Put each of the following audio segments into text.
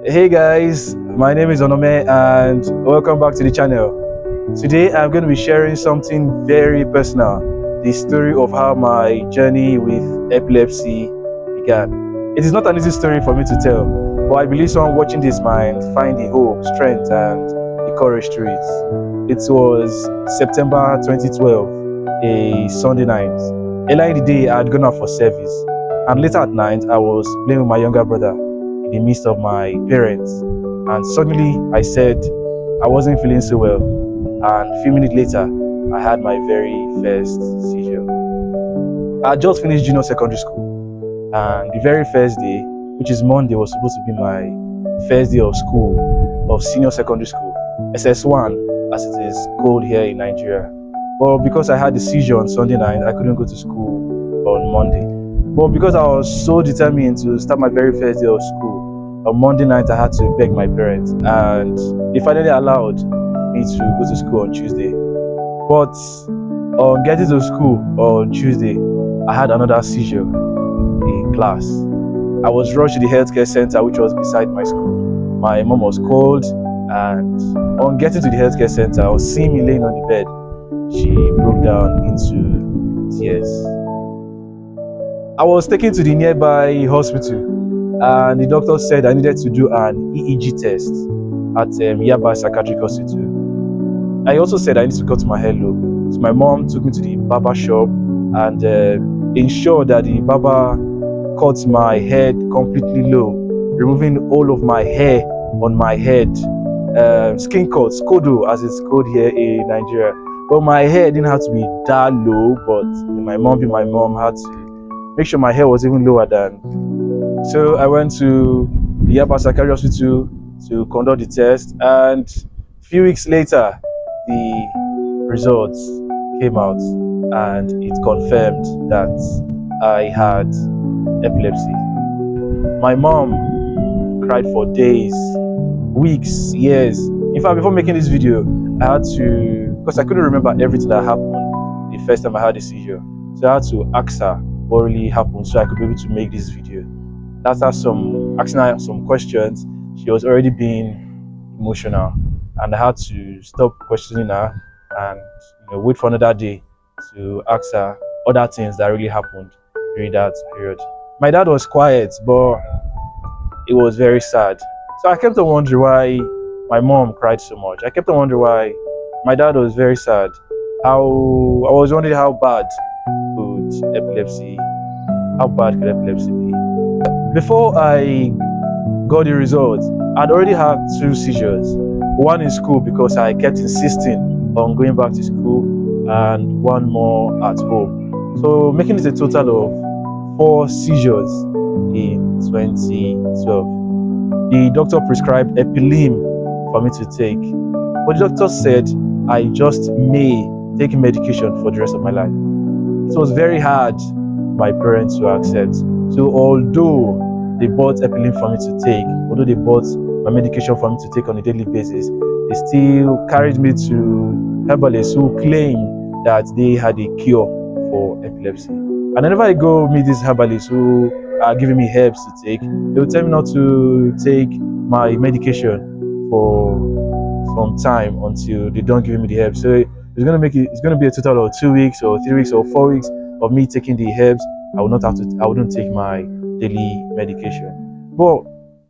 Hey guys, my name is Onome and welcome back to the channel. Today I'm going to be sharing something very personal, the story of how my journey with epilepsy began. It is not an easy story for me to tell, but I believe someone watching this might find the hope, strength and the courage to it. It was September 2012, a Sunday night. Earlier in the day I had gone out for service, and later at night I was playing with my younger brother in the midst of my parents, and suddenly I said I wasn't feeling so well, and a few minutes later I had my very first seizure. I had just finished junior secondary school, and the very first day, which is Monday, was supposed to be my first day of school, of senior secondary school, SS1 as it is called here in Nigeria. But because I had the seizure on Sunday night, I couldn't go to school on Monday. But because I was so determined to start my very first day of school, on Monday night I had to beg my parents, and they finally allowed me to go to school on Tuesday. But on getting to school on Tuesday, I had another seizure in class. I was rushed to the healthcare center, which was beside my school. My mom was called, and on getting to the healthcare center, I was seeing me laying on the bed. She broke down into tears. I was taken to the nearby hospital, and the doctor said I needed to do an EEG test at Yaba Psychiatric Hospital. I also said I need to cut my hair low. So my mom took me to the barber shop and ensured that the barber cut my head completely low, removing all of my hair on my head. Skin cut, skodo as it's called here in Nigeria. But my hair didn't have to be that low, but my mom had to make sure my hair was even lower than. So I went to the Yaba Psychiatric Hospital to conduct the test, and a few weeks later the results came out and it confirmed that I had epilepsy. My mom cried for days, weeks, years. In fact, before making this video, I had to, because I couldn't remember everything that happened the first time I had a seizure, so I had to ask her what really happened so I could be able to make this video. After asking her some questions, she was already being emotional, and I had to stop questioning her and wait for another day to ask her other things that really happened during that period. My dad was quiet, but it was very sad. So I kept on wondering why my mom cried so much. I kept on wondering why my dad was very sad. I was wondering how bad could epilepsy be. Before I got the results, I'd already had 2 seizures. One in school because I kept insisting on going back to school, and one more at home. So making it a total of 4 seizures in 2012. The doctor prescribed Epilim for me to take, but the doctor said I just may take medication for the rest of my life. It was very hard for my parents to accept. So although they bought Epilim for me to take, although they bought my medication for me to take on a daily basis, they still carried me to herbalists who claimed that they had a cure for epilepsy. And whenever I go meet these herbalists who are giving me herbs to take, they will tell me not to take my medication for some time until they don't give me the herbs. So it's going to be a total of 2 weeks or 3 weeks or 4 weeks of me taking the herbs. I wouldn't take my daily medication. But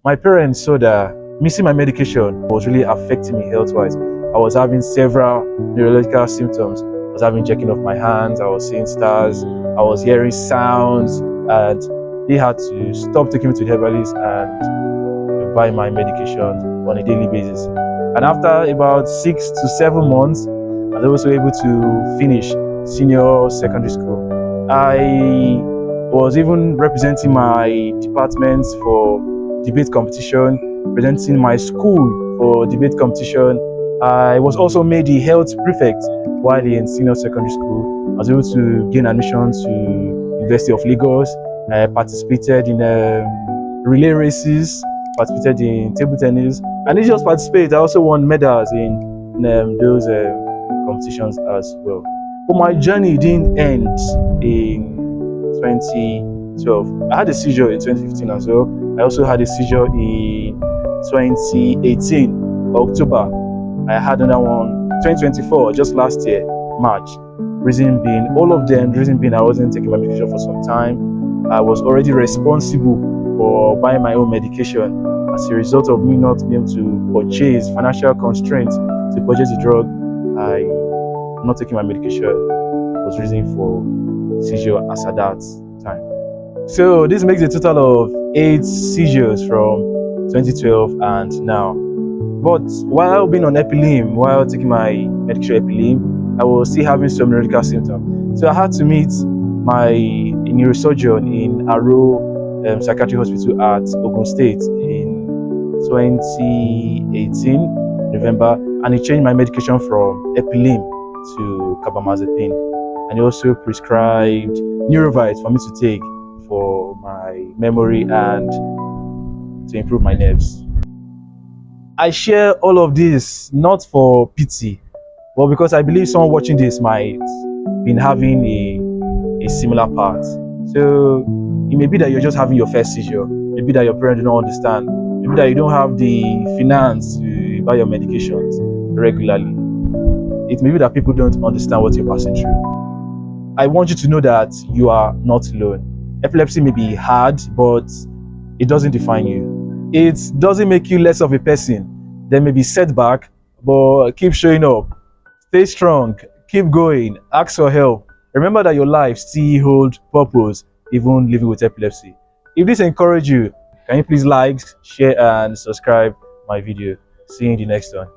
my parents saw that missing my medication was really affecting me health-wise. I was having several neurological symptoms. I was having jerking of my hands, I was seeing stars, I was hearing sounds, and they had to stop taking me to the herbalist and buy my medication on a daily basis. And after about 6 to 7 months, I was also able to finish senior secondary school. I was even representing my department for debate competition, representing my school for debate competition. I was also made the health prefect while in senior secondary school. I was able to gain admission to University of Lagos. I participated in relay races, participated in table tennis, and not just participate, I also won medals in those competitions as well. But my journey didn't end in 2012. I had a seizure in 2015 as well. I also had a seizure in 2018 October. I had another one 2024, just last year, March. Reason being, all of them, reason being I wasn't taking my medication for some time. I was already responsible for buying my own medication. As a result of me not being able to purchase, financial constraints to purchase the drug, I not taking my medication was reason for seizure as at that time. So this makes a total of 8 seizures from 2012 and now. But while being on Epilim, while taking my medication Epilim, I was still having some neurological symptoms. So I had to meet my neurosurgeon in Yaba Psychiatric Hospital at Ogun State in 2018 November, and he changed my medication from Epilim to carbamazepine, and he also prescribed Neurovite for me to take for my memory and to improve my nerves. I share all of this not for pity, but because I believe someone watching this might be having a similar path. So it may be that you're just having your first seizure, maybe that your parents don't understand, maybe that you don't have the finance to buy your medications regularly. It may be that people don't understand what you're passing through. I want you to know that you are not alone. Epilepsy may be hard, but it doesn't define you. It doesn't make you less of a person. There may be setback, but keep showing up. Stay strong, keep going, ask for help. Remember that your life still holds purpose, even living with epilepsy. If this encourages you, can you please like, share, and subscribe my video? See you in the next one.